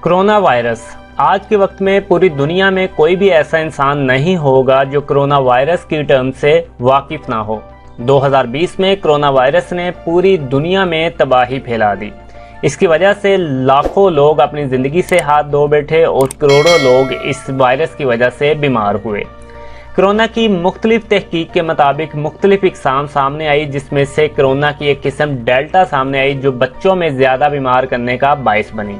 Corona virus. आज के वक्त में पूरी दुनिया में कोई भी ऐसा इंसान नहीं होगा जो कोरोना वायरस की टर्म से वाकिफ ना हो। 2020 में कोरोना वायरस ने पूरी दुनिया में तबाही फैला दी। इसकी वजह से लाखों लोग अपनी ज़िंदगी से हाथ धो बैठे और करोड़ों लोग इस वायरस की वजह से बीमार हुए। कोरोना की मुख्तलिफ तहकीक के मुताबिक मुख्तलिफ इकसाम सामने आई, जिसमें से कोरोना की एक किस्म डेल्टा सामने आई जो बच्चों में ज़्यादा बीमार करने का बाइस बनी।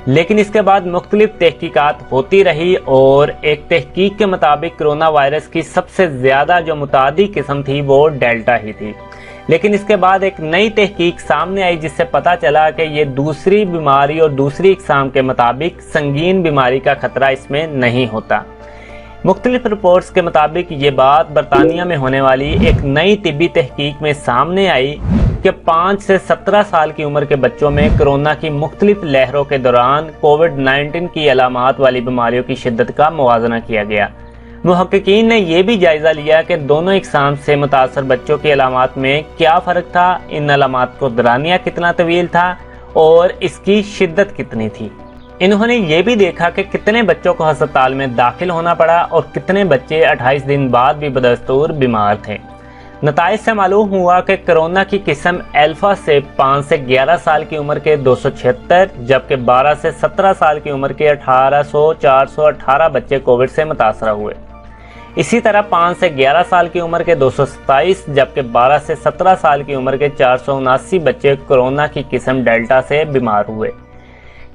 लेकिन इसके बाद मुख्तलिफ तहकीकात होती रही और एक तहकीक के मुताबिक कोरोना वायरस की सबसे ज़्यादा जो मुतादी किस्म थी वो डेल्टा ही थी। लेकिन इसके बाद एक नई तहकीक सामने आई जिससे पता चला कि ये दूसरी बीमारी और दूसरी इकसाम के मुताबिक संगीन बीमारी का खतरा इसमें नहीं होता। मुख्तलिफ रिपोर्ट्स के मुताबिक ये बात बरतानिया में होने वाली एक नई तिब्बी तहकीक में सामने आई कि 5 से 17 साल की उम्र के बच्चों में कोरोना की मुख्तलिफ लहरों के दौरान कोविड-19 की अलामात वाली बीमारियों की शिद्दत का मुवाजना किया गया। मुहक्किकीन ने यह भी जायज़ा लिया कि दोनों इकसाम से मुतासर बच्चों की अलामात में क्या फ़र्क था, इन अलामात को दौरानिया कितना तवील था और इसकी शिद्दत कितनी थी। इन्होंने ये भी देखा कि कितने बच्चों को अस्पताल में दाखिल होना पड़ा और कितने बच्चे 28 दिन बाद भी बदस्तूर बीमार थे। नताइज से मालूम हुआ कि कोरोना की किस्म अल्फा से 5 से 11 साल की उम्र के 276, जबकि 12 से 17 साल की उम्र के 418 बच्चे कोविड से मुतासर हुए। इसी तरह 5 से 11 साल की उम्र के 227, जबकि 12 से 17 साल की उम्र के 479 बच्चे कोरोना की किस्म डेल्टा से बीमार हुए।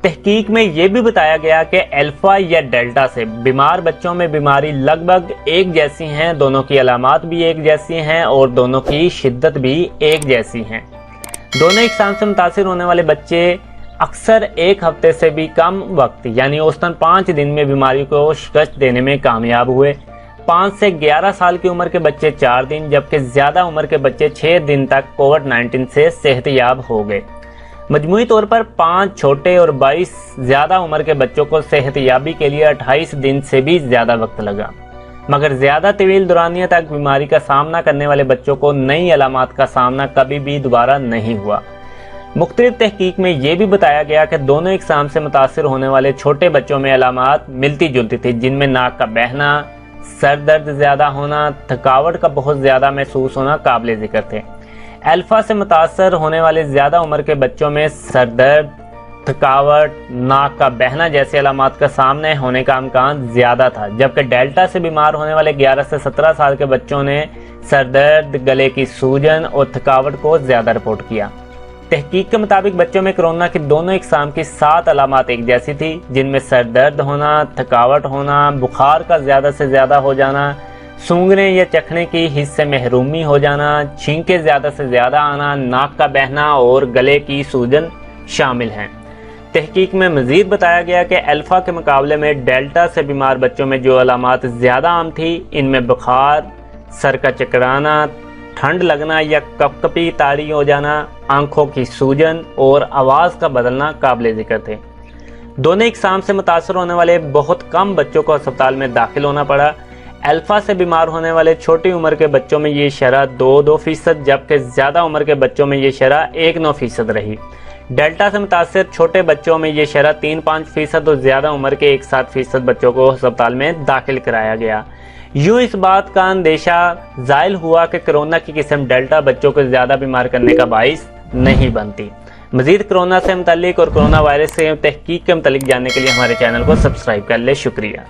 तहकीक में यह भी बताया गया कि अल्फा या डेल्टा से बीमार बच्चों में बीमारी लगभग एक जैसी हैं, दोनों की अलामात भी एक जैसी हैं और दोनों की शिद्दत भी एक जैसी हैं। दोनों इकसाम से मुतासिर होने वाले बच्चे अक्सर एक हफ्ते से भी कम वक्त यानी औसतन 5 दिन में बीमारी को शिकस्त देने में कामयाब हुए। 5 से 11 साल की उम्र के बच्चे 4 दिन, जबकि ज़्यादा उम्र के बच्चे 6 दिन तक कोविड-19 से सेहतयाब हो गए। मजमूई तौर पर 5 छोटे और 22 ज़्यादा उम्र के बच्चों को सेहतयाबी के लिए 28 दिन से भी ज़्यादा वक्त लगा। मगर ज़्यादा तवील दौरानिया तक बीमारी का सामना करने वाले बच्चों को नई अलामात का सामना कभी भी दोबारा नहीं हुआ। मुख्तलिफ तहकीक में यह भी बताया गया कि दोनों इकसाम से मुतासिर होने वाले छोटे बच्चों में अलामात मिलती जुलती थी, जिनमें नाक का बहना, सर दर्द ज़्यादा होना, थकावट का बहुत ज़्यादा महसूस होना काबिल ज़िक्र थे। अल्फा से मुतासर होने वाले ज़्यादा उम्र के बच्चों में सर दर्द, थकावट, नाक का बहना जैसे अलामात का सामने होने का इम्कान ज़्यादा था, जबकि डेल्टा से बीमार होने वाले 11 से 17 साल के बच्चों ने सर दर्द, गले की सूजन और थकावट को ज़्यादा रिपोर्ट किया। तहकीक के मुताबिक बच्चों में कोरोना की दोनों इकसाम की 7 अलामात एक जैसी थी, जिनमें सर दर्द होना, थकावट होना, बुखार का ज़्यादा से ज़्यादा हो जाना, सूंघने या चखने की हिस्से से महरूमी हो जाना, छींके ज़्यादा से ज़्यादा आना, नाक का बहना और गले की सूजन शामिल हैं। तहकीक में मज़ीद बताया गया कि अल्फ़ा के मुकाबले में डेल्टा से बीमार बच्चों में जो अलामात ज़्यादा आम थी, इनमें बुखार, सर का चकराना, ठंड लगना या कपकपी तारी हो जाना, आंखों की सूजन और आवाज़ का बदलना काबिल ज़िक्र थे। दोनों इकसाम से मुतासर होने वाले बहुत कम बच्चों को अस्पताल में दाखिल होना पड़ा। अल्फा से बीमार होने वाले छोटी उम्र के बच्चों में ये शरह 2% जबकि ज़्यादा उम्र के बच्चों में ये शरह 1.9% रही। डेल्टा से मुतासर छोटे बच्चों में ये शरह 3-5% और ज़्यादा उम्र के 1-7% बच्चों को अस्पताल में दाखिल कराया गया। यूँ इस बात का अंदेशा ज़ाहिर हुआ कि कोरोना की किस्म डेल्टा बच्चों को ज़्यादा बीमार करने का बाइस नहीं बनती। मज़ीद कोरोना से मुतल्लिक और कोरोना वायरस से तहकीक के मुतल्लिक जानने के लिए हमारे चैनल को सब्सक्राइब कर ले। शुक्रिया।